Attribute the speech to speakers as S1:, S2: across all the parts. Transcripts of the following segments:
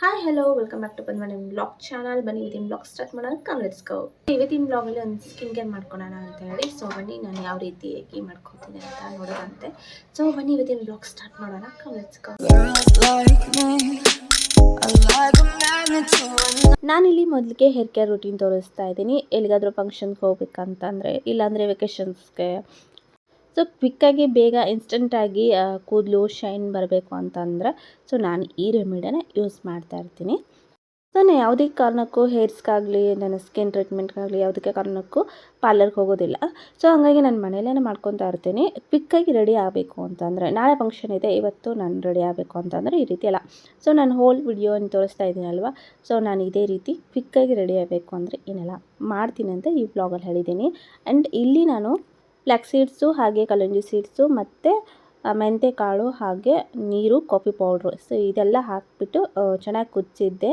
S1: Hi hello welcome back to ಬಂದು ನಿಮ್ಮ blog channel. ಬನ್ನಿ ಇವತ್ತಿನ ಬ್ಲಾಗ್ ಸ್ಟಾರ್ಟ್ ಮಾಡೋಣ. Come let's go. ಇವತ್ತಿನ ಬ್ಲಾಗಲ್ಲಿ ಒಂದು ಸ್ಕಿನ್ ಕೇರ್ ಮಾಡ್ಕೊಳ್ಳೋಣ ಅಂತ ಹೇಳಿ ಬನ್ನಿ ನಾನು ಯಾವ ರೀತಿಯಾಗಿ ಮಾಡ್ಕೊತೀನಿ ಅಂತ ನೋಡೋದಂತೆ. ಬನ್ನಿ ಇವತ್ತಿನ ಬ್ಲಾಗ್ ಸ್ಟಾರ್ಟ್ ಮಾಡೋಣ. ಕಮ್ ಲೆಟ್ಸ್ ಗೋ. ನಾನಿಲ್ಲಿ ಮೊದಲಿಗೆ ಹೇರ್ ಕೇರ್ ರೂಟೀನ್ ತೋರಿಸ್ತಾ ಇದ್ದೀನಿ. ಎಲ್ಲಿಗಾದರೂ ಫಂಕ್ಷನ್ಗೆ ಹೋಗ್ಬೇಕಂತಂದರೆ, ಇಲ್ಲಾಂದರೆ ವೆಕೇಷನ್ಸ್ಗೆ ಕ್ವಿಕ್ಕಾಗಿ ಬೇಗ ಇನ್ಸ್ಟೆಂಟಾಗಿ ಕೂದಲು ಶೈನ್ ಬರಬೇಕು ಅಂತಂದರೆ ನಾನು ಈ ರೆಮಿಡಿನ ಯೂಸ್ ಮಾಡ್ತಾ ಇರ್ತೀನಿ. ನಾನು ಯಾವುದೇ ಕಾರಣಕ್ಕೂ ಹೇರ್ಸ್ಗಾಗಲಿ ನನ್ನ ಸ್ಕಿನ್ ಟ್ರೀಟ್ಮೆಂಟ್ಗಾಗಲಿ ಯಾವುದಕ್ಕೆ ಕಾರಣಕ್ಕೂ ಪಾರ್ಲರ್ಗೆ ಹೋಗೋದಿಲ್ಲ. ಹಾಗಾಗಿ ನಾನು ಮನೆಯಲ್ಲೇ ಮಾಡ್ಕೊತಾ ಇರ್ತೀನಿ. ಕ್ವಿಕ್ಕಾಗಿ ರೆಡಿ ಆಗಬೇಕು ಅಂತಂದರೆ, ನಾಳೆ ಫಂಕ್ಷನ್ ಇದೆ, ಇವತ್ತು ನಾನು ರೆಡಿ ಆಗಬೇಕು ಅಂತಂದರೆ ಈ ರೀತಿ ಅಲ್ಲ. ನಾನು ಹೋಲ್ ವಿಡಿಯೋನ ತೋರಿಸ್ತಾ ಇದ್ದೀನಲ್ವ. ನಾನು ಇದೇ ರೀತಿ ಕ್ವಿಕ್ಕಾಗಿ ರೆಡಿ ಆಗಬೇಕು ಅಂದರೆ ಏನೆಲ್ಲ ಮಾಡ್ತೀನಿ ಅಂತ ಈ ಬ್ಲಾಗಲ್ಲಿ ಹೇಳಿದ್ದೀನಿ. ಆ್ಯಂಡ್ ಇಲ್ಲಿ ನಾನು ಫ್ಲ್ಯಾಕ್ಸ್ ಸೀಡ್ಸು ಹಾಗೆ ಕಲ್ಲಂಜಿ ಸೀಡ್ಸು ಮತ್ತು ಮೆಂತ್ಯ ಕಾಳು ಹಾಗೆ ನೀರು ಕಾಫಿ ಪೌಡ್ರು ಇದೆಲ್ಲ ಹಾಕಿಬಿಟ್ಟು ಚೆನ್ನಾಗಿ ಕುದಿಸಿದ್ದೆ.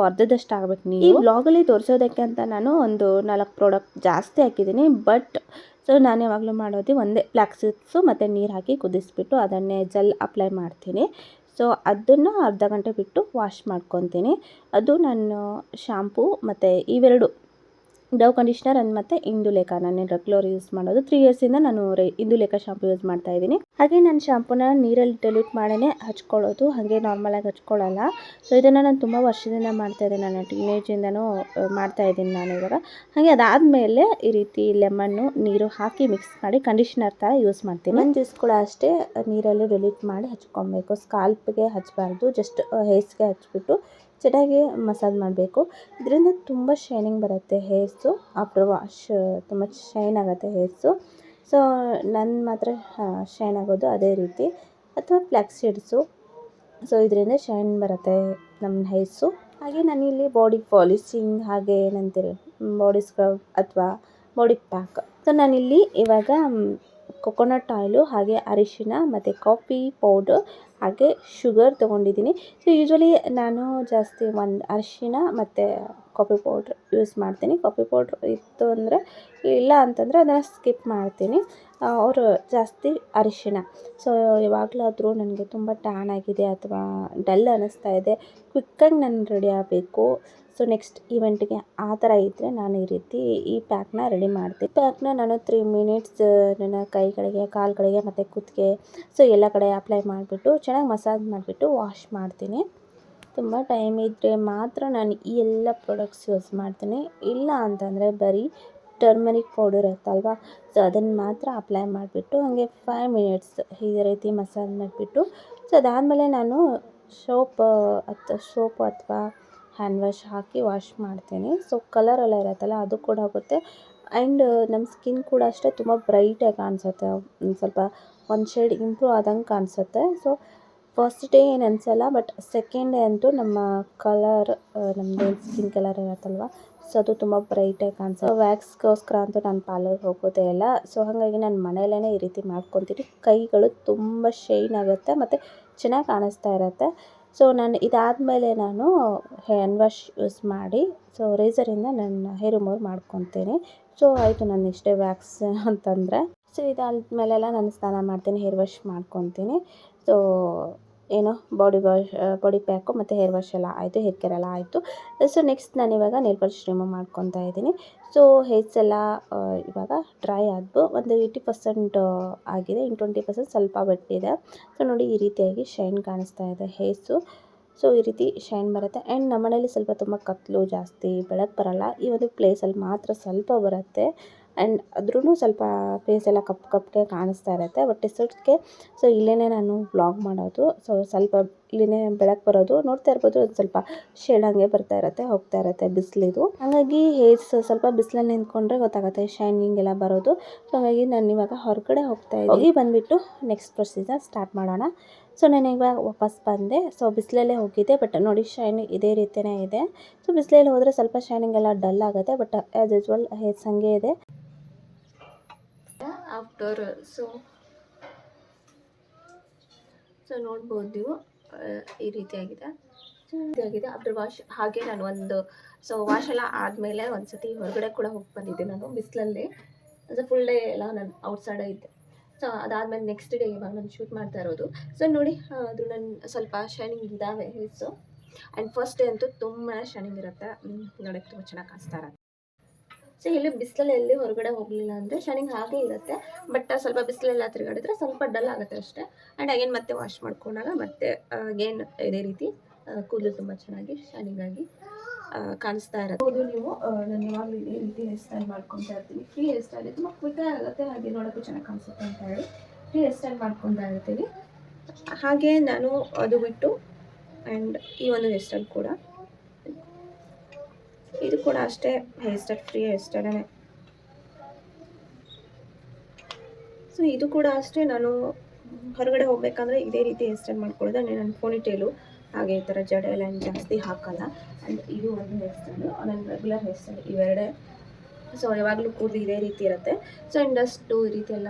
S1: ಅರ್ಧದಷ್ಟು ಆಗಬೇಕು ನೀರು. ಈ ಬ್ಲಾಗಲ್ಲಿ ತೋರಿಸೋದಕ್ಕೆ ಅಂತ ನಾನು ಒಂದು 4 ಪ್ರಾಡಕ್ಟ್ ಜಾಸ್ತಿ ಹಾಕಿದ್ದೀನಿ. ಬಟ್ ನಾನು ಯಾವಾಗಲೂ ಮಾಡೋದು ಒಂದೇ ಫ್ಲ್ಯಾಕ್ಸ್ ಸೀಡ್ಸು ಮತ್ತು ನೀರು ಹಾಕಿ ಕುದಿಸ್ಬಿಟ್ಟು ಅದನ್ನೇ ಜೆಲ್ ಅಪ್ಲೈ ಮಾಡ್ತೀನಿ. ಅದನ್ನು ಅರ್ಧ ಗಂಟೆ ಬಿಟ್ಟು ವಾಶ್ ಮಾಡ್ಕೊತೀನಿ. ಅದು ನಾನು ಶಾಂಪೂ ಮತ್ತು ಇವೆರಡು ಡವ್ ಕಂಡೀಷ್ನರ್ ಮತ್ತು ಇಂದುಲೇಖ ನಾನು ರೆಗ್ಯುಲರ್ ಯೂಸ್ ಮಾಡೋದು. 3 ಇಯರ್ಸಿಂದ ನಾನು ಇಂದುಲೇಖ ಶಾಂಪು ಯೂಸ್ ಮಾಡ್ತಾ ಇದ್ದೀನಿ. ಹಾಗೆ ನಾನು ಶಾಂಪೂನ ನೀರಲ್ಲಿ ಡೈಲ್ಯೂಟ್ ಮಾಡೇ ಹಚ್ಕೊಳ್ಳೋದು, ಹಾಗೆ ನಾರ್ಮಲಾಗಿ ಹಚ್ಕೊಳ್ಳಲ್ಲ. ಇದನ್ನು ನಾನು ತುಂಬ ವರ್ಷದಿಂದ ಮಾಡ್ತಾ ಇದ್ದೀನಿ. ನಾನು ಟೀನೇಜಿಂದನೂ ಮಾಡ್ತಾ ಇದ್ದೀನಿ ನಾನು ಇವಾಗ. ಹಾಗೆ ಅದಾದಮೇಲೆ ಈ ರೀತಿ ಲೆಮನ್ನು ನೀರು ಹಾಕಿ ಮಿಕ್ಸ್ ಮಾಡಿ ಕಂಡೀಷ್ನರ್ ಥರ ಯೂಸ್ ಮಾಡ್ತೀನಿ. ನನ್ನ ಜ್ಯೂಸ್ ಕೂಡ ಅಷ್ಟೇ ನೀರಲ್ಲಿ ಡೈಲ್ಯೂಟ್ ಮಾಡಿ ಹಚ್ಕೊಬೇಕು. ಸ್ಕಾಲ್ಪ್ಗೆ ಹಚ್ಚಬಾರ್ದು, ಜಸ್ಟ್ ಹೇರ್ಸ್ಗೆ ಹಚ್ಬಿಟ್ಟು ಚೆನ್ನಾಗಿ ಮಸಾಜ್ ಮಾಡಬೇಕು. ಇದರಿಂದ ತುಂಬ ಶೈನಿಂಗ್ ಬರುತ್ತೆ ಹೇರ್ಸು. ಆಫ್ಟರ್ ವಾಶ್ ತುಂಬ ಶೈನ್ ಆಗುತ್ತೆ ಹೇರ್ಸು. ನನ್ನ ಮಾತ್ರ ಶೈನ್ ಆಗೋದು ಅದೇ ರೀತಿ. ಅಥವಾ ಫ್ಲ್ಯಾಕ್ಸ್ ಸೀಡ್ಸು ಇದರಿಂದ ಶೈನ್ ಬರುತ್ತೆ ನಮ್ಮ ಹೇರ್ಸು. ಹಾಗೆ ನಾನಿಲ್ಲಿ ಬಾಡಿ ಪಾಲಿಶಿಂಗ್ ಹಾಗೆ ಏನಂತೀರಿ ಬಾಡಿ ಸ್ಕ್ರಬ್ ಅಥವಾ ಬಾಡಿ ಪ್ಯಾಕ್. ನಾನಿಲ್ಲಿ ಇವಾಗ ಕೊಕೊನಟ್ ಆಯಿಲು ಹಾಗೆ ಅರಿಶಿನ ಮತ್ತು ಕಾಫಿ ಪೌಡರ್ ಹಾಗೆ ಶುಗರ್ ತೊಗೊಂಡಿದ್ದೀನಿ. ಯೂಶ್ವಲಿ ನಾನು ಜಾಸ್ತಿ ಒಂದು ಅರಿಶಿನ ಮತ್ತು ಕಾಫಿ ಪೌಡ್ರ್ ಯೂಸ್ ಮಾಡ್ತೀನಿ. ಕಾಫಿ ಪೌಡ್ರ್ ಇತ್ತು ಅಂದರೆ, ಇಲ್ಲ ಅಂತಂದರೆ ಅದನ್ನು ಸ್ಕಿಪ್ ಮಾಡ್ತೀನಿ. ಅವರು ಜಾಸ್ತಿ ಅರಿಶಿನ. ಯಾವಾಗಲಾದರೂ ನನಗೆ ತುಂಬ ಟ್ಯಾನ್ ಆಗಿದೆ ಅಥವಾ ಡಲ್ ಅನ್ನಿಸ್ತಾ ಇದೆ, ಕ್ವಿಕ್ಕಾಗಿ ನಾನು ರೆಡಿ ಆಗಬೇಕು, ನೆಕ್ಸ್ಟ್ ಈವೆಂಟ್ಗೆ ಆ ಥರ ಇದ್ದರೆ ನಾನು ಈ ರೀತಿ ಈ ಪ್ಯಾಕ್ನ ರೆಡಿ ಮಾಡ್ತೀನಿ. ಪ್ಯಾಕ್ನ ನಾನು 3 ಮಿನಿಟ್ಸ್ ನನ್ನ ಕೈಗಳಿಗೆ, ಕಾಲುಗಳಿಗೆ ಮತ್ತು ಕುತ್ತಿಗೆ ಎಲ್ಲ ಕಡೆ ಅಪ್ಲೈ ಮಾಡಿಬಿಟ್ಟು ಚೆನ್ನಾಗಿ ಮಸಾಜ್ ಮಾಡಿಬಿಟ್ಟು ವಾಶ್ ಮಾಡ್ತೀನಿ. ತುಂಬ ಟೈಮ್ ಇದ್ದರೆ ಮಾತ್ರ ನಾನು ಈ ಎಲ್ಲ ಪ್ರಾಡಕ್ಟ್ಸ್ ಯೂಸ್ ಮಾಡ್ತೀನಿ. ಇಲ್ಲ ಅಂತಂದರೆ ಬರೀ ಟರ್ಮರಿಕ್ ಪೌಡರ್ ಇರುತ್ತಲ್ವ, ಅದನ್ನು ಮಾತ್ರ ಅಪ್ಲೈ ಮಾಡಿಬಿಟ್ಟು ಹಾಗೆ 5 ಮಿನಿಟ್ಸ್ ಈ ರೀತಿ ಮಸಾಜ್ ಮಾಡಿಬಿಟ್ಟು ಅದಾದಮೇಲೆ ನಾನು ಸೋಪು ಅಥವಾ ಹ್ಯಾಂಡ್ ವಾಶ್ ಹಾಕಿ ವಾಶ್ ಮಾಡ್ತೀನಿ. ಕಲರ್ ಎಲ್ಲ ಇರುತ್ತಲ್ಲ ಅದು ಕೂಡ ಹೋಗುತ್ತೆ. ಆ್ಯಂಡ್ ನಮ್ಮ ಸ್ಕಿನ್ ಕೂಡ ಅಷ್ಟೇ ತುಂಬ ಬ್ರೈಟಾಗಿ ಕಾಣಿಸುತ್ತೆ. ಸ್ವಲ್ಪ ಒಂದು ಶೇಡ್ ಇಂಪ್ರೂವ್ ಆದಂಗೆ ಕಾಣಿಸುತ್ತೆ. ಫಸ್ಟ್ ಡೇ ಏನು ಅನಿಸಲ್ಲ, ಬಟ್ ಸೆಕೆಂಡ್ ಡೇ ಅಂತೂ ನಮ್ಮ ಕಲರ್ ನಮ್ಮದು ಸ್ಕಿನ್ ಕಲರ್ ಇರುತ್ತಲ್ವ ಅದು ತುಂಬ ಬ್ರೈಟಾಗಿ ಕಾಣಿಸುತ್ತೆ. ವ್ಯಾಕ್ಸ್ಗೋಸ್ಕರ ಅಂತೂ ನಾನು ಪಾರ್ಲರ್ಗೆ ಹೋಗೋದೇ ಇಲ್ಲ. ಹಾಗಾಗಿ ನಾನು ಮನೆಯಲ್ಲೇ ಈ ರೀತಿ ಮಾಡ್ಕೊತೀನಿ. ಕೈಗಳು ತುಂಬ ಶೈನ್ ಆಗುತ್ತೆ ಮತ್ತು ಚೆನ್ನಾಗಿ ಕಾಣಿಸ್ತಾ ಇರುತ್ತೆ. ನಾನು ಇದಾದಮೇಲೆ ನಾನು ಹ್ಯಾಂಡ್ ವಾಶ್ ಯೂಸ್ ಮಾಡಿ ರೇಸರಿಂದ ನನ್ನ ಹೇರ್ ರಿಮೂವ್ ಮಾಡ್ಕೊತೀನಿ. ಆಯಿತು ನನ್ನ ಇಷ್ಟೇ ವ್ಯಾಕ್ಸ್ ಅಂತಂದರೆ. ಇದಾದಮೇಲೆಲ್ಲ ನಾನು ಸ್ನಾನ ಮಾಡ್ತೀನಿ, ಹೇರ್ ವಾಶ್ ಮಾಡ್ಕೊತೀನಿ. ಬಾಡಿ ಪ್ಯಾಕು ಮತ್ತು ಹೇರ್ ವಾಶ್ ಎಲ್ಲ ಆಯಿತು, ಹೇರ್ ಕೇರ್ ಎಲ್ಲ ಆಯಿತು. ನೆಕ್ಸ್ಟ್ ನಾನು ಇವಾಗ ನೇಲ್ ಪಾಲಿಶ್ ರಿಮೂವ್ ಮಾಡ್ಕೊತಾ ಇದ್ದೀನಿ. ಹೇರ್ಸ್ ಎಲ್ಲ ಇವಾಗ ಡ್ರೈ ಆದವು. ಒಂದು 80% ಆಗಿದೆ, ಇನ್ನು 20% ಸ್ವಲ್ಪ ಬಿಟ್ಟಿದೆ. ನೋಡಿ ಈ ರೀತಿಯಾಗಿ ಶೈನ್ ಕಾಣಿಸ್ತಾ ಇದೆ ಹೇರ್ಸು. ಈ ರೀತಿ ಶೈನ್ ಬರುತ್ತೆ. ಆ್ಯಂಡ್ ನಮ್ಮ ಮನೇಲಿ ಸ್ವಲ್ಪ ತುಂಬ ಕತ್ತಲು ಜಾಸ್ತಿ, ಬೆಳಕು ಬರೋಲ್ಲ. ಈ ಒಂದು ಪ್ಲೇಸಲ್ಲಿ ಮಾತ್ರ ಸ್ವಲ್ಪ ಬರುತ್ತೆ. ಆ್ಯಂಡ್ ಆದ್ರೂ ಸ್ವಲ್ಪ ಫೇಸ್ ಎಲ್ಲ ಕಪ್ಪಗೆ ಕಾಣಿಸ್ತಾ ಇರುತ್ತೆ. ಬಟ್ ಇಷ್ಟೊತ್ತಿಗೆ ಇಲ್ಲೇ ನಾನು ವ್ಲಾಗ್ ಮಾಡೋದು. ಸ್ವಲ್ಪ ಇಲ್ಲೇ ಬೆಳಕು ಬರೋದು ನೋಡ್ತಾ ಇರ್ಬೋದು. ಒಂದು ಸ್ವಲ್ಪ ಶೇಡ್ ಹಂಗೆ ಬರ್ತಾ ಇರುತ್ತೆ, ಹೋಗ್ತಾ ಇರುತ್ತೆ ಬಿಸಿಲಿದು. ಹಾಗಾಗಿ ಹೇರ್ಸ್ ಸ್ವಲ್ಪ ಬಿಸಿಲಲ್ಲಿ ನಿಂತ್ಕೊಂಡ್ರೆ ಗೊತ್ತಾಗುತ್ತೆ ಶೈನಿಂಗ್ ಎಲ್ಲ ಬರೋದು. ಹಾಗಾಗಿ ನಾನು ಇವಾಗ ಹೊರಗಡೆ ಹೋಗಿ ಬಂದುಬಿಟ್ಟು ನೆಕ್ಸ್ಟ್ ಪ್ರೊಸೀಜರ್ ಸ್ಟಾರ್ಟ್ ಮಾಡೋಣ. ನಾನು ಇವಾಗ ವಾಪಸ್ ಬಂದೆ. ಬಿಸಿಲಲ್ಲೇ ಹೋಗಿದ್ದೆ, ಬಟ್ ನೋಡಿ ಶೈನ್ ಇದೇ ರೀತಿಯೇ ಇದೆ. ಬಿಸಿಲಲ್ಲಿ ಹೋದರೆ ಸ್ವಲ್ಪ ಶೈನಿಂಗ್ ಎಲ್ಲ ಡಲ್ ಆಗುತ್ತೆ, ಬಟ್ ಆ್ಯಸ್ ಯೂಸ್ವಲ್ ಹೇರ್ಸ್ ಹಂಗೆ ಇದೆ. ಆಫ್ಟರ್ ನೋಡ್ಬೋದು ನೀವು ಈ ರೀತಿಯಾಗಿದೆ. After wash. ಹಾಗೆ ನಾನು ಒಂದು ವಾಶ್ ಎಲ್ಲ ಆದಮೇಲೆ ಒಂದು ಸತಿ ಹೊರಗಡೆ ಕೂಡ ಹೋಗಿ ಬಂದಿದ್ದೆ ನಾನು ಬಿಸಿಲಲ್ಲಿ. ಫುಲ್ ಡೇ ಎಲ್ಲ ನಾನು ಔಟ್ಸೈಡೇ ಇದ್ದೆ. ಅದಾದಮೇಲೆ ನೆಕ್ಸ್ಟ್ ಡೇ ಇವಾಗ ನಾನು ಶೂಟ್ ಮಾಡ್ತಾ ಇರೋದು. ನೋಡಿ ಅದು ನನ್ನ ಸ್ವಲ್ಪ ಶೈನಿಂಗ್ ಇದ್ದಾವೆ ಹೇರ್ಸು. ಆ್ಯಂಡ್ ಫಸ್ಟ್ ಡೇ ಅಂತೂ ತುಂಬಾ ಶೈನಿಂಗ್ ಇರುತ್ತೆ, ನೋಡೋಕ್ಕೆ ತುಂಬ ಚೆನ್ನಾಗಿ ಕಾಣಿಸ್ತಾ ಇರುತ್ತೆ. ಸೊ ಇಲ್ಲಿ ಬಿಸಿಲಲ್ಲಿ ಎಲ್ಲಿ ಹೊರಗಡೆ ಹೋಗಲಿಲ್ಲ ಅಂದರೆ ಶೈನಿಂಗ್ ಹಾಗೇ ಇರುತ್ತೆ, ಬಟ್ ಸ್ವಲ್ಪ ಬಿಸಿಲೆಲ್ಲ ತಿರುಗಾಡಿದ್ರೆ ಸ್ವಲ್ಪ ಡಲ್ ಆಗುತ್ತೆ ಅಷ್ಟೇ. ಆ್ಯಂಡ್ ಅಗೇನ್ ಮತ್ತೆ ವಾಶ್ ಮಾಡ್ಕೊಂಡಾಗ ಮತ್ತೆ ಅಗೇನ್ ಇದೇ ರೀತಿ ಕೂದಲು ತುಂಬ ಚೆನ್ನಾಗಿ ಶೈನಿಂಗ್ ಆಗಿ ಕಾಣಿಸ್ತಾ ಇರುತ್ತೆ. ಹೌದು, ನೀವು ನಾನು ಯಾವಾಗಲೂ ಇದೇ ರೀತಿ ಹೇರ್ ಸ್ಟೈಲ್ ಮಾಡ್ಕೊತಾ ಇರ್ತೀನಿ. ಫ್ರೀ ಹೇರ್ ಸ್ಟೈಲ್ ತುಂಬ ಕ್ವಿಕ್ ಆಗುತ್ತೆ, ಹಾಗೆ ನೋಡೋಕ್ಕೂ ಚೆನ್ನಾಗಿ ಕಾಣಿಸುತ್ತೆ ಅಂತ ಹೇಳಿ ಫ್ರೀ ಹೇರ್ ಸ್ಟೈಲ್ ಮಾಡ್ಕೊತಾ ಇರ್ತೀನಿ. ಹಾಗೆ ನಾನು ಅದು ಬಿಟ್ಟು ಆ್ಯಂಡ್ ಈ ಒಂದು ಹೇರ್ ಸ್ಟೈಲ್ ಕೂಡ, ಇದು ಕೂಡ ಅಷ್ಟೇ ಹೇರ್ ಸ್ಟೈಲ್, ಫ್ರೀ ಹೇರ್ ಸ್ಟೈಲೇ. ಸೊ ಇದು ಕೂಡ ಅಷ್ಟೇ, ನಾನು ಹೊರಗಡೆ ಹೋಗ್ಬೇಕಂದ್ರೆ ಇದೇ ರೀತಿ ಹೇರ್ ಸ್ಟೈಲ್ ಮಾಡ್ಕೊಳ್ಳೋದು. ನನ್ನ ಪೋನಿಟೇಲು ಹಾಗೆ ಈ ಥರ ಜಡೆ ಎಲ್ಲ ಜಾಸ್ತಿ ಹಾಕಲ್ಲ. ಆ್ಯಂಡ್ ಇದು ಒಂದು ಹೇರ್ ಸ್ಟೈಲು, ನನ್ನ ರೆಗ್ಯುಲರ್ ಹೇರ್ ಸ್ಟೈಲ್ ಇವೆರಡೇ. ಸೊ ಯಾವಾಗಲೂ ಕೂದಲು ಇದೇ ರೀತಿ ಇರುತ್ತೆ. ಸೊ ಇಂಡಸ್ಟು ಈ ರೀತಿ ಎಲ್ಲ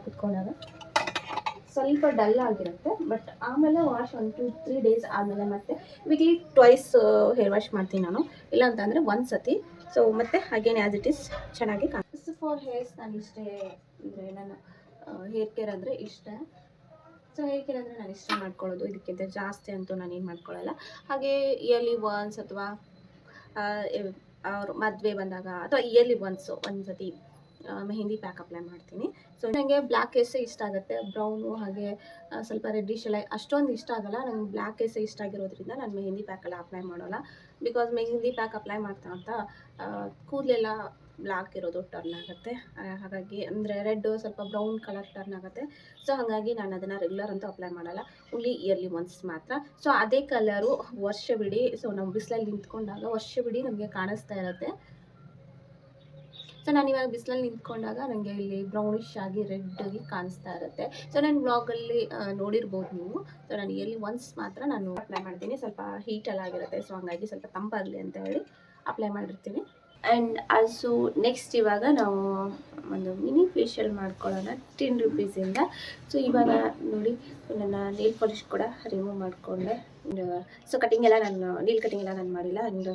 S1: ಕುತ್ಕೊಂಡಾಗ ಸ್ವಲ್ಪ ಡಲ್ ಆಗಿರುತ್ತೆ, ಬಟ್ ಆಮೇಲೆ ವಾಶ್ 1-3 ಡೇಸ್ ಆದಮೇಲೆ ಮತ್ತೆ ವೀಕ್ಲಿ ಟ್ವೈಸ್ ಹೇರ್ ವಾಶ್ ಮಾಡ್ತೀನಿ ನಾನು, ಇಲ್ಲ ಅಂತಂದರೆ ಒಂದು ಸತಿ. ಸೊ ಮತ್ತೆ ಅಗೇನ್ ಆ್ಯಸ್ ಇಟ್ ಈಸ್ ಚೆನ್ನಾಗಿ ಕಾಣಿಸುತ್ತೆ. ಫಾರ್ ಹೇರ್ಸ್ ನಾನು ಇಷ್ಟೇ, ಅಂದರೆ ನಾನು ಹೇರ್ ಕೇರ್ ಅಂದರೆ ಇಷ್ಟ. ಸೊ ಹೇರ್ ಕೇರ್ ಅಂದರೆ ನಾನು ಇಷ್ಟ ಮಾಡ್ಕೊಳ್ಳೋದು, ಇದಕ್ಕಿಂತ ಜಾಸ್ತಿ ಅಂತೂ ನಾನು ಏನು ಮಾಡ್ಕೊಳ್ಳಲ್ಲ. ಹಾಗೆ ಇಯರ್ಲಿ ಒನ್ಸ್ ಅಥವಾ ಅವ್ರ ಮದುವೆ ಬಂದಾಗ ಅಥವಾ ಇಯರ್ಲಿ ಒನ್ಸು ಒಂದು ಸತಿ ಮೆಹಂದಿ ಪ್ಯಾಕ್ ಅಪ್ಲೈ ಮಾಡ್ತೀನಿ. ಸೊ ನನಗೆ ಬ್ಲ್ಯಾಕ್ ಹೇರ್ಸೇ ಇಷ್ಟ ಆಗುತ್ತೆ, ಬ್ರೌನು ಹಾಗೆ ಸ್ವಲ್ಪ ರೆಡ್ಡಿಶ್ ಎಲ್ಲ ಅಷ್ಟೊಂದು ಇಷ್ಟ ಆಗಲ್ಲ. ನನಗೆ ಬ್ಲ್ಯಾಕ್ ಹೇರ್ಸೇ ಇಷ್ಟ ಆಗಿರೋದ್ರಿಂದ ನಾನು ಮೆಹಂದಿ ಪ್ಯಾಕೆಲ್ಲ ಅಪ್ಲೈ ಮಾಡೋಲ್ಲ. ಬಿಕಾಸ್ ಮೆಹಂದಿ ಪ್ಯಾಕ್ ಅಪ್ಲೈ ಮಾಡ್ತಾ ಅಂತ ಕೂದಲೆಲ್ಲ ಬ್ಲ್ಯಾಕ್ ಇರೋದು ಟರ್ನ್ ಆಗುತ್ತೆ, ಹಾಗಾಗಿ ಅಂದರೆ ರೆಡ್ಡು ಸ್ವಲ್ಪ ಬ್ರೌನ್ ಕಲರ್ ಟರ್ನ್ ಆಗುತ್ತೆ. ಸೊ ಹಾಗಾಗಿ ನಾನು ಅದನ್ನು ರೆಗ್ಯುಲರ್ ಅಂತೂ ಅಪ್ಲೈ ಮಾಡಲ್ಲ, ಓನ್ಲಿ ಇಯರ್ಲಿ ಒನ್ಸ್ ಮಾತ್ರ. ಸೊ ಅದೇ ಕಲರು ವರ್ಷವಿಡೀ, ಸೊ ನಾವು ಬಿಸಿಲಲ್ಲಿ ನಿಂತ್ಕೊಂಡಾಗ ವರ್ಷವಿಡೀ ನಮಗೆ ಕಾಣಿಸ್ತಾ ಇರುತ್ತೆ. ಸೊ ನಾನು ಇವಾಗ ಬಿಸಿಲಲ್ಲಿ ನಿಂತ್ಕೊಂಡಾಗ ನನಗೆ ಇಲ್ಲಿ ಬ್ರೌನಿಶ್ ಆಗಿ ರೆಡ್ ಆಗಿ ಕಾಣಿಸ್ತಾ ಇರುತ್ತೆ. ಸೊ ನಾನು ಬ್ಲಾಗಲ್ಲಿ ನೋಡಿರ್ಬೋದು ನೀವು. ಸೊ ನಾನು ಇಯರ್ಲಿ ಒನ್ಸ್ ಮಾತ್ರ ನಾನು ಅಪ್ಲೈ ಮಾಡ್ತೀನಿ, ಸ್ವಲ್ಪ ಹೀಟೆಲ್ಲ ಆಗಿರುತ್ತೆ. ಸೊ ಹಾಗಾಗಿ ಸ್ವಲ್ಪ ತಂಪಾಗಲಿ ಅಂತ ಹೇಳಿ ಅಪ್ಲೈ ಮಾಡಿರ್ತೀನಿ. ಆ್ಯಂಡ್ ಆಲ್ಸೋ ನೆಕ್ಸ್ಟ್ ಇವಾಗ ನಾವು ಒಂದು ಮಿನಿ ಫೇಶಿಯಲ್ ಮಾಡ್ಕೊಳ್ಳೋಣ 10 ರುಪೀಸಿಂದ. ಸೊ ಇವಾಗ ನೋಡಿ, ನನ್ನ ನೇಲ್ ಪಾಲಿಶ್ ಕೂಡ ರಿಮೂವ್ ಮಾಡಿಕೊಂಡೆ. ಸೊ ಕಟಿಂಗ್ ಎಲ್ಲ ನಾನು ನೀಲ್ ಕಟಿಂಗ್ ಎಲ್ಲ ನಾನು ಮಾಡಿಲ್ಲ, ಆ್ಯಂಡ್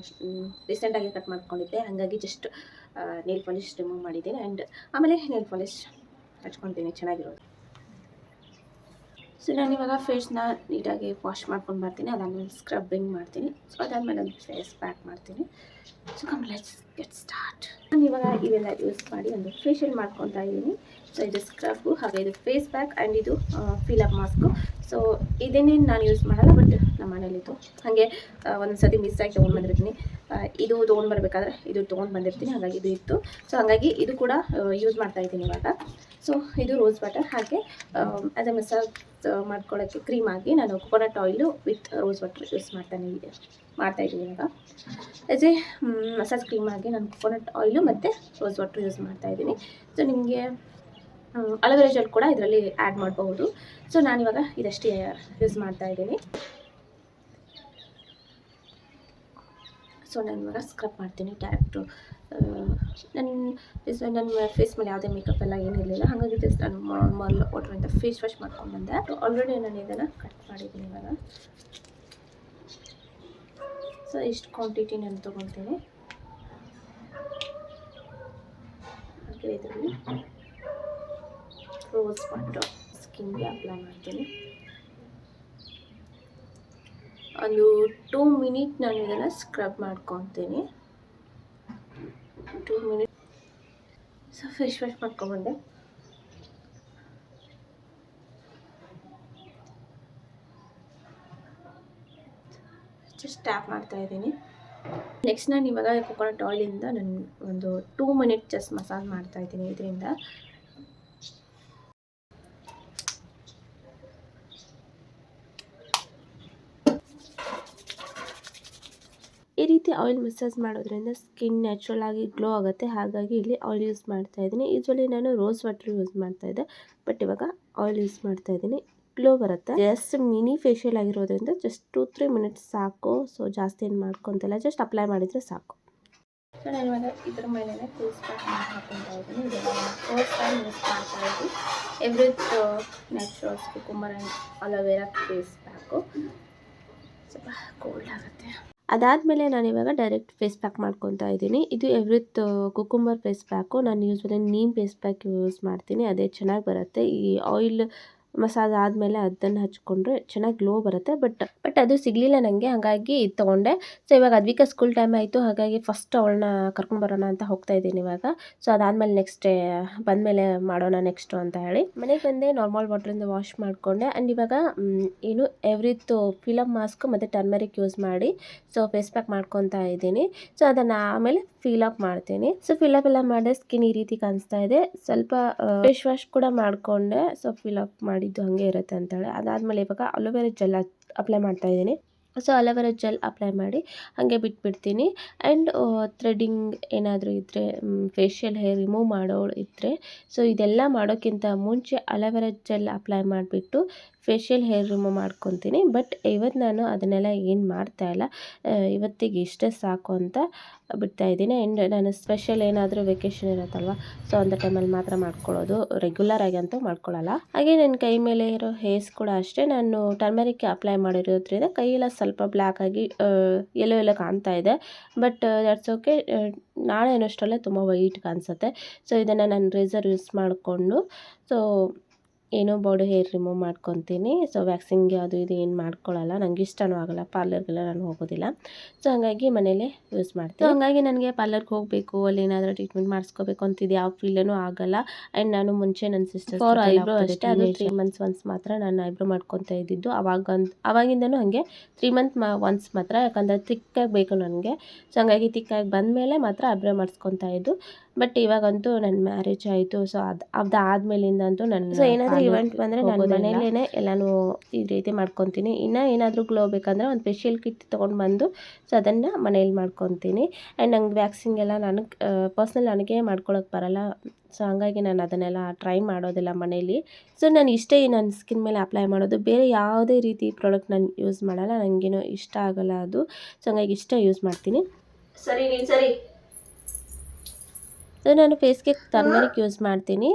S1: ರೀಸೆಂಟಾಗಿ ಕಟ್ ಮಾಡ್ಕೊಂಡಿದ್ದೆ, ಹಾಗಾಗಿ ಜಸ್ಟ್ ನೇಲ್ ಪಾಲಿಶ್ ರಿಮೂವ್ ಮಾಡಿದ್ದೀನಿ. ಆ್ಯಂಡ್ ಆಮೇಲೆ ನೇಲ್ ಪಾಲಿಶ್ ಹಚ್ಕೊತೀನಿ ಚೆನ್ನಾಗಿರೋದು. ಸೊ ನಾನಿವಾಗ ಫೇಸ್ನ ನೀಟಾಗಿ ವಾಶ್ ಮಾಡ್ಕೊಂಡು ಬರ್ತೀನಿ, ಅದಾದಮೇಲೆ ಸ್ಕ್ರಬ್ಬಿಂಗ್ ಮಾಡ್ತೀನಿ. ಸೊ ಅದಾದಮೇಲೆ ಒಂದು ಫೇಸ್ ಪ್ಯಾಕ್ ಮಾಡ್ತೀನಿ. So come let's get start. ನಾನು ಇವಾಗ ಇವೆಲ್ಲ ಯೂಸ್ ಮಾಡಿ ಒಂದು ಫೇಶಿಯಲ್ ಮಾಡ್ಕೊತಾ ಇದ್ದೀನಿ. ಸೊ ಇದು ಸ್ಕ್ರಬ್ಬು, ಹಾಗೆ ಇದು ಫೇಸ್ ಪ್ಯಾಕ್, ಆ್ಯಂಡ್ ಇದು ಫಿಲಪ್ ಮಾಸ್ಕು. ಸೊ ಇದೇನೇನು ನಾನು ಯೂಸ್ ಮಾಡಲ್ಲ, ಬಟ್ ನಮ್ಮ ಮನೇಲಿತ್ತು ಹಾಗೆ ಒಂದು ಸತಿ ಮಿಸ್ ಆಗಿ ತೊಗೊಂಡು ಬಂದಿರ್ತೀನಿ. ಇದು ತೊಗೊಂಡು ಬರಬೇಕಾದ್ರೆ ಇದು ತೊಗೊಂಡು ಬಂದಿರ್ತೀನಿ, ಹಾಗಾಗಿ ಇದು ಇತ್ತು. ಸೊ ಹಾಗಾಗಿ ಇದು ಕೂಡ ಯೂಸ್ ಮಾಡ್ತಾಯಿದ್ದೀನಿ ಇವಾಗ. ಸೊ ಇದು ರೋಸ್ ವಾಟರ್, ಹಾಗೆ ಆ್ಯಸ್ ಎ ಮಸಾಜ್ ಮಾಡ್ಕೊಳ್ಳೋಕ್ಕೆ ಕ್ರೀಮ್ ಆಗಿ ನಾನು coconut oil with rose water use ಮಾಡ್ತಾಯಿದ್ದೀನಿ ಇವಾಗ. ಆ್ಯಸ್ ಎ ಮಸಾಜ್ ಕ್ರೀಮ್ ಆಗಿ ನಾನು ಕೊಕೊನಟ್ ಆಯಿಲು ಮತ್ತು ರೋಸ್ ವಾಟರ್ ಯೂಸ್ ಮಾಡ್ತಾಯಿದ್ದೀನಿ. ಸೊ ನಿಮಗೆ ಅಲೋವೆರಾ ಜೆಲ್ ಕೂಡ ಇದರಲ್ಲಿ ಆ್ಯಡ್ ಮಾಡಬಹುದು. ಸೊ ನಾನಿವಾಗ ಇದಷ್ಟೇ ಯೂಸ್ ಮಾಡ್ತಾಯಿದ್ದೀನಿ. ಸೊ ನಾನು ಇವಾಗ ಸ್ಕ್ರಬ್ ಮಾಡ್ತೀನಿ ಡೈರೆಕ್ಟು. ನನ್ನ ಫೇಸ್ ಮೇಲೆ ಯಾವುದೇ ಮೇಕಪ್ ಎಲ್ಲ ಏನಿರಲಿಲ್ಲ, ಹಾಗಾಗಿ ಜಸ್ಟ್ ನಾನು ನಾರ್ಮಲ್ ವಾಟರಿಂದ ಫೇಸ್ ವಾಶ್ ಮಾಡ್ಕೊಂಡು ಬಂದೆ. ಆಲ್ರೆಡಿ ನಾನು ಇದನ್ನು ಕಟ್ ಮಾಡಿದ್ದೀನಿ ಇವಾಗ. ಸೊ ಇಷ್ಟು ಕ್ವಾಂಟಿಟಿ ನಾನು ತೊಗೊತೀನಿ. ಹಾಗೆ ಇದರಲ್ಲಿ ರೋಸ್ ವಾಟರ್ ಸ್ಕಿನ್ಗೆ ಅಪ್ಲೈ ಮಾಡ್ತೀನಿ. ಒಂದು 2 ಮಿನಿಟ್ ನಾನು ಇದನ್ನು ಸ್ಕ್ರಬ್ ಮಾಡ್ಕೊತೀನಿ. 2 ಮಿನಿಟ್. ಸೊ ಫೇಸ್ ವಾಶ್ ಮಾಡ್ಕೊಂಡ್ಬಂದೆ. ಜಸ್ಟ್ ಟ್ಯಾಪ್ ಮಾಡ್ತಾಯಿದ್ದೀನಿ. ನೆಕ್ಸ್ಟ್ ನಾನು ಇವಾಗ ಕೊಕೊನಟ್ ಆಯಿಲಿಂದ ನಾನು ಒಂದು 2 ಮಿನಿಟ್ ಜಸ್ಟ್ ಮಸಾಜ್ ಮಾಡ್ತಾಯಿದ್ದೀನಿ ಇದರಿಂದ. ಈ ರೀತಿ ಆಯಿಲ್ ಮಸಾಜ್ ಮಾಡೋದ್ರಿಂದ ಸ್ಕಿನ್ ನ್ಯಾಚುರಲ್ ಆಗಿ ಗ್ಲೋ ಆಗುತ್ತೆ, ಹಾಗಾಗಿ ಇಲ್ಲಿ ಆಯಿಲ್ ಯೂಸ್ ಮಾಡ್ತಾಯಿದ್ದೀನಿ. ಯೂಶ್ವಲಿ ನಾನು ರೋಸ್ ವಾಟರ್ ಯೂಸ್ ಮಾಡ್ತಾಯಿದ್ದೆ, ಬಟ್ ಇವಾಗ ಆಯಿಲ್ ಯೂಸ್ ಮಾಡ್ತಾಯಿದ್ದೀನಿ. ಗ್ಲೋ ಬರುತ್ತೆ. ಜಸ್ಟ್ ಮಿನಿ ಫೇಶಿಯಲ್ ಆಗಿರೋದ್ರಿಂದ ಜಸ್ಟ್ 2-3 ಮಿನಿಟ್ಸ್ ಸಾಕು. ಸೊ ಜಾಸ್ತಿ ಏನು ಮಾಡ್ಕೊತಿಲ್ಲ, ಜಸ್ಟ್ ಅಪ್ಲೈ ಮಾಡಿದರೆ ಸಾಕು. ಸೊ ನಾನು ಇವಾಗ ಇದ್ರ ಮೇಲೆ ಫೇಸ್ ಪ್ಯಾಕ್ ಹಾಕ್ಕೊತಾ ಇದ್ದೀನಿ. ಇದನ್ನು ಫಸ್ಟ್ ಟೈಮ್ ಯೂಸ್ ಮಾಡ್ತಾಯಿದ್ದೀನಿ. Everyuth naturals cucumber and aloe vera face pack. ಸ್ವಲ್ಪ ಕೋಲ್ಡ್ ಆಗುತ್ತೆ. ಅದಾದಮೇಲೆ ನಾನಿವಾಗ ಡೈರೆಕ್ಟ್ ಫೇಸ್ ಪ್ಯಾಕ್ ಮಾಡ್ಕೊತಾ ಇದ್ದೀನಿ. ಇದು ಎವ್ರಿತ್ ಕುಕುಂಬರ್ ಫೇಸ್ ಪ್ಯಾಕು. ನಾನು usually neem face pack use ಮಾಡ್ತೀನಿ, ಅದೇ ಚೆನ್ನಾಗಿ ಬರುತ್ತೆ. ಈ ಆಯಿಲ್ ಮಸಾಜ್ ಆದಮೇಲೆ ಅದನ್ನು ಹಚ್ಕೊಂಡ್ರೆ ಚೆನ್ನಾಗಿ ಗ್ಲೋ ಬರುತ್ತೆ. ಬಟ್ ಅದು ಸಿಗಲಿಲ್ಲ ನನಗೆ, ಹಾಗಾಗಿ ಇದು ತೊಗೊಂಡೆ. ಸೊ ಇವಾಗ ಅದ್ವಿಕಾ ಸ್ಕೂಲ್ ಟೈಮ್ ಆಯಿತು, ಹಾಗಾಗಿ ಫಸ್ಟ್ ಅವಳನ್ನ ಕರ್ಕೊಂಡ್ಬರೋಣ ಅಂತ ಹೋಗ್ತಾ ಇದ್ದೀನಿ ಇವಾಗ. ಸೊ ಅದಾದಮೇಲೆ ನೆಕ್ಸ್ಟ್ ಡೇ ಬಂದಮೇಲೆ ಮಾಡೋಣ ನೆಕ್ಸ್ಟು ಅಂತ ಹೇಳಿ ಮನೆಗೆ ಬಂದೆ. ನಾರ್ಮಲ್ ವಾಟ್ರಿಂದ ವಾಶ್ ಮಾಡಿಕೊಂಡೆ. ಆ್ಯಂಡ್ ಇವಾಗ ಏನು ಎವ್ರಿತ್ತು ಫಿಲಮ್ ಮಾಸ್ಕ್ ಮತ್ತು ಟರ್ಮರಿಕ್ ಯೂಸ್ ಮಾಡಿ ಸೊ ಫೇಸ್ ಪ್ಯಾಕ್ ಮಾಡ್ಕೊತಾ ಇದ್ದೀನಿ. ಸೊ ಅದನ್ನು ಆಮೇಲೆ ಫೀಲ್ ಅಪ್ ಮಾಡ್ತೀನಿ. ಸೊ ಫಿಲ್ ಅಪ್ ಎಲ್ಲ ಮಾಡಿದ್ರೆ ಸ್ಕಿನ್ ಈ ರೀತಿ ಕಾಣಿಸ್ತಾ ಇದೆ. ಸ್ವಲ್ಪ ಫೇಸ್ ವಾಶ್ ಕೂಡ ಮಾಡಿಕೊಂಡೆ. ಸೊ ಫಿಲ್ ಅಪ್ ಮಾಡಿದ್ದು ಹಾಗೆ ಇರುತ್ತೆ ಅಂತೇಳಿ. ಅದಾದಮೇಲೆ ಇವಾಗ ಅಲೋವೆರಾ ಜೆಲ್ ಅಪ್ಲೈ ಮಾಡ್ತಾ ಇದ್ದೀನಿ. ಸೊ ಅಲೋವೆರಾ ಜೆಲ್ ಅಪ್ಲೈ ಮಾಡಿ ಹಾಗೆ ಬಿಟ್ಬಿಡ್ತೀನಿ. ಆ್ಯಂಡ್ ಥ್ರೆಡಿಂಗ್ ಏನಾದರೂ ಇದ್ದರೆ, ಫೇಶಿಯಲ್ ಹೇರ್ ರಿಮೂವ್ ಮಾಡೋಳು ಇದ್ದರೆ, ಸೊ ಇದೆಲ್ಲ ಮಾಡೋಕ್ಕಿಂತ ಮುಂಚೆ ಅಲೋವೆರಾ ಜೆಲ್ ಅಪ್ಲೈ ಮಾಡಿಬಿಟ್ಟು ಫೇಶಿಯಲ್ ಹೇರ್ ರಿಮೂವ್ ಮಾಡ್ಕೊತೀನಿ. ಬಟ್ ಇವತ್ತು ನಾನು ಅದನ್ನೆಲ್ಲ ಏನು ಮಾಡ್ತಾಯಿಲ್ಲ, ಇವತ್ತಿಗೆ ಇಷ್ಟೇ ಸಾಕು ಅಂತ ಬಿಡ್ತಾಯಿದ್ದೀನಿ. ಆ್ಯಂಡ್ ನಾನು ಸ್ಪೆಷಲ್ ಏನಾದರೂ ವೆಕೇಷನ್ ಇರುತ್ತಲ್ವ, ಸೊ ಅಂಥ ಟೈಮಲ್ಲಿ ಮಾತ್ರ ಮಾಡ್ಕೊಳ್ಳೋದು, ರೆಗ್ಯುಲರಾಗಿ ಅಂತೂ ಮಾಡ್ಕೊಳ್ಳಲ್ಲ. ಹಾಗೆ ನನ್ನ ಕೈ ಮೇಲೆ ಇರೋ ಹೇರ್ಸ್ ಕೂಡ ಅಷ್ಟೇ, ನಾನು ಟರ್ಮರಿಕ್ ಅಪ್ಲೈ ಮಾಡಿರೋದ್ರಿಂದ ಕೈಯೆಲ್ಲ ಸ್ವಲ್ಪ ಬ್ಲ್ಯಾಕ್ ಆಗಿ ಎಲ್ಲೋ ಕಾಣ್ತಾ ಇದೆ. ಬಟ್ ದಟ್ಸ್ ಓಕೆ, ನಾಳೆ ಅನ್ನೋಷ್ಟರಲ್ಲೇ ತುಂಬ ವೈಟ್ ಕಾಣಿಸುತ್ತೆ. ಸೊ ಇದನ್ನು ನಾನು ರೇಸರ್ ಯೂಸ್ ಮಾಡಿಕೊಂಡು ಸೊ ಏನೋ ಬಾಡಿ ಹೇರ್ ರಿಮೂವ್ ಮಾಡ್ಕೊತೀನಿ. ಸೊ ವ್ಯಾಕ್ಸಿಂಗ್ ಅದು ಇದು ಏನು ಮಾಡ್ಕೊಳ್ಳಲ್ಲ, ನನಗೆ ಇಷ್ಟನೂ ಆಗೋಲ್ಲ, ಪಾರ್ಲರ್ಗೆಲ್ಲ ನಾನು ಹೋಗೋದಿಲ್ಲ. ಸೊ ಹಾಗಾಗಿ ಮನೇಲೇ ಯೂಸ್ ಮಾಡ್ತೀನಿ. ಹಾಗಾಗಿ ನನಗೆ ಪಾರ್ಲರ್ಗೆ ಹೋಗಬೇಕು, ಅಲ್ಲಿ ಏನಾದರೂ ಟ್ರೀಟ್ಮೆಂಟ್ ಮಾಡಿಸ್ಕೋಬೇಕು ಅಂತಿದ್ದು ಯಾವ ಫೀಲೂ ಆಗೋಲ್ಲ. ಆ್ಯಂಡ್ ನಾನು ಮುಂಚೆ ನನ್ನ ಸಿಸ್ಟರ್ ಫಾರ್ ಐಬ್ರೋ ಅಷ್ಟೇ, ಅದು 3 months ಒನ್ಸ್ ಮಾತ್ರ ನಾನು ಐಬ್ರೋ ಮಾಡ್ಕೊತಾ ಇದ್ದಿದ್ದು. ಅವಾಗಿಂದನೂ ಹಾಗೆ 3 months ಒನ್ಸ್ ಮಾತ್ರ, ಯಾಕಂದರೆ ತಿಕ್ಕಾಗಿ ಬೇಕು ನನಗೆ. ಸೊ ಹಂಗಾಗಿ ತಿಕ್ಕಾಗಿ ಬಂದಮೇಲೆ ಮಾತ್ರ ಐಬ್ರೋ ಮಾಡಿಸ್ಕೊತಾ ಇದ್ದು. ಬಟ್ ಇವಾಗಂತೂ ನನ್ನ ಮ್ಯಾರೇಜ್ ಆಯಿತು. ಸೊ ಅದಾದಮೇಲಿಂದ ಅಂತೂ ನನ್ನ ಸೊ ಏನಾದರೂ ಇವೆಂಟ್ ಬಂದರೆ ನಾನು ಮನೇಲೇ ಎಲ್ಲನೂ ಈ ರೀತಿ ಮಾಡ್ಕೊತೀನಿ. ಇನ್ನು ಏನಾದರೂ ಗ್ಲೋ ಬೇಕಂದರೆ ಒಂದು ಫೇಶಿಯಲ್ ಕಿಟ್ ತೊಗೊಂಡು ಬಂದು ಸೊ ಅದನ್ನು ಮನೇಲಿ ಮಾಡ್ಕೊತೀನಿ. ಆ್ಯಂಡ್ ನಂಗೆ ವ್ಯಾಕ್ಸಿಂಗ್ ಎಲ್ಲ ಪರ್ಸ್ನಲ್ ನನಗೆ ಮಾಡ್ಕೊಳಕ್ಕೆ ಬರೋಲ್ಲ. ಸೊ ಹಂಗಾಗಿ ನಾನು ಅದನ್ನೆಲ್ಲ ಟ್ರೈ ಮಾಡೋದಿಲ್ಲ ಮನೇಲಿ. ಸೊ ನಾನು ಇಷ್ಟೇ ನನ್ನ ಸ್ಕಿನ್ ಮೇಲೆ ಅಪ್ಲೈ ಮಾಡೋದು, ಬೇರೆ ಯಾವುದೇ ರೀತಿ ಪ್ರಾಡಕ್ಟ್ ನಾನು ಯೂಸ್ ಮಾಡಲ್ಲ, ನನಗೇನೋ ಇಷ್ಟ ಆಗೋಲ್ಲ ಅದು. ಸೊ ಹಂಗಾಗಿ ಇಷ್ಟ ಯೂಸ್ ಮಾಡ್ತೀನಿ. ಸರಿ. ಸೊ ನಾನು ಫೇಸ್ಗೆ ಟರ್ಮರಿಕ್ ಯೂಸ್ ಮಾಡ್ತೀನಿ.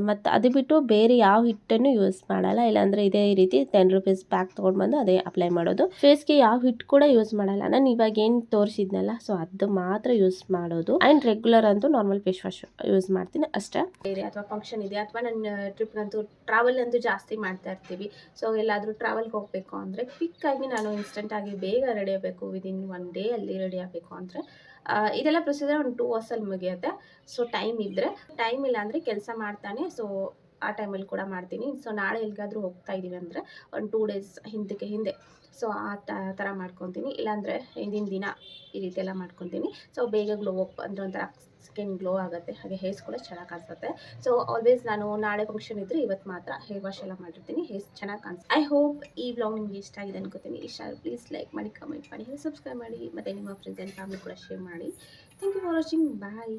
S1: ಮತ್ತು ಅದು ಬಿಟ್ಟು ಬೇರೆ ಯಾವ ಹಿಟ್ಟನ್ನು ಯೂಸ್ ಮಾಡಲ್ಲ. ಇಲ್ಲಾಂದರೆ ಇದೇ ರೀತಿ ₹10 ಪ್ಯಾಕ್ ತೊಗೊಂಡು ಬಂದು ಅದೇ ಅಪ್ಲೈ ಮಾಡೋದು. ಫೇಸ್ಗೆ ಯಾವ ಹಿಟ್ಟು ಕೂಡ ಯೂಸ್ ಮಾಡಲ್ಲ. ನಾನು ಇವಾಗ ಏನು ತೋರಿಸಿದ್ನಲ್ಲ ಸೊ ಅದು ಮಾತ್ರ ಯೂಸ್ ಮಾಡೋದು. ಆ್ಯಂಡ್ ರೆಗ್ಯುಲರ್ ಅಂತೂ ನಾರ್ಮಲ್ ಫೇಸ್ ವಾಶ್ ಯೂಸ್ ಮಾಡ್ತೀನಿ ಅಷ್ಟೇ. ಇದೆ ಅಥವಾ ಫಂಕ್ಷನ್ ಇದೆ ಅಥವಾ ನನ್ನ ಟ್ರಿಪ್ಗಂತೂ ಟ್ರಾವೆಲ್ ಅಂತೂ ಜಾಸ್ತಿ ಮಾಡ್ತಾ ಇರ್ತೀವಿ. ಸೊ ಎಲ್ಲಾದರೂ ಟ್ರಾವೆಲ್ಗೆ ಹೋಗಬೇಕು ಅಂದರೆ ಕ್ವಿಕ್ಕಾಗಿ ನಾನು ಇನ್ಸ್ಟೆಂಟಾಗಿ ಬೇಗ ರೆಡಿ ಆಗಬೇಕು, ವಿದಿನ್ 1 day ಅಲ್ಲಿ ರೆಡಿ ಆಗಬೇಕು ಅಂದರೆ ಇದೆಲ್ಲ ಪ್ರೊಸೀಜರ್ ಒಂದು 2 hours ಮುಗಿಯುತ್ತೆ. ಸೊ ಟೈಮ್ ಇದ್ದರೆ, ಟೈಮ್ ಇಲ್ಲ ಅಂದರೆ ಕೆಲಸ ಮಾಡ್ತಾನೆ. ಸೊ ಆ ಟೈಮಲ್ಲಿ ಕೂಡ ಮಾಡ್ತೀನಿ. ಸೊ ನಾಳೆ ಎಲ್ಲಿಗಾದರೂ ಹೋಗ್ತಾ ಇದ್ದೀವಿ ಅಂದರೆ ಒಂದು 2 days ಹಿಂದೆ ಸೊ ಆ ಥರ ಮಾಡ್ಕೊತೀನಿ. ಇಲ್ಲಾಂದರೆ ಹಿಂದಿನ ದಿನ ಈ ರೀತಿ ಎಲ್ಲ ಮಾಡ್ಕೊತೀನಿ. ಸೊ ಬೇಗ ಗ್ಲೋ ಅಪ್ ಅಂದರೆ ಒಂಥರ ಸ್ಕಿನ್ ಗ್ಲೋ ಆಗುತ್ತೆ, ಹಾಗೆ ಹೇರ್ಸ್ ಕೂಡ ಚೆನ್ನಾಗಿ ಕಾಣಿಸುತ್ತೆ. ಸೊ ಆಲ್ವೇಸ್ ನಾನು ನಾಳೆ ಫಂಕ್ಷನ್ ಇದ್ದರೆ ಇವತ್ತು ಮಾತ್ರ ಹೇರ್ ವಾಶ್ ಎಲ್ಲ ಮಾಡಿರ್ತೀನಿ, ಹೇರ್ಸ್ ಚೆನ್ನಾಗಿ ಕಾಣಿಸುತ್ತೆ. ಐ ಹೋಪ್ ಈ ವ್ಲಾಗ್ ನಿಮಗೆ ಇಷ್ಟ ಆಗಿದೆ ಅನ್ಕೋತೀನಿ. ಇಷ್ಟ ಆದರೆ ಪ್ಲೀಸ್ ಲೈಕ್ ಮಾಡಿ, ಕಮೆಂಟ್ ಮಾಡಿ, ಸಬ್ಸ್ಕ್ರೈಬ್ ಮಾಡಿ, ಮತ್ತು ನಿಮ್ಮ ಫ್ರೆಂಡ್ಸ್ ಆ್ಯಂಡ್ ಫ್ಯಾಮಿಲಿ ಕೂಡ ಶೇರ್ ಮಾಡಿ. Thank you for watching. Bye.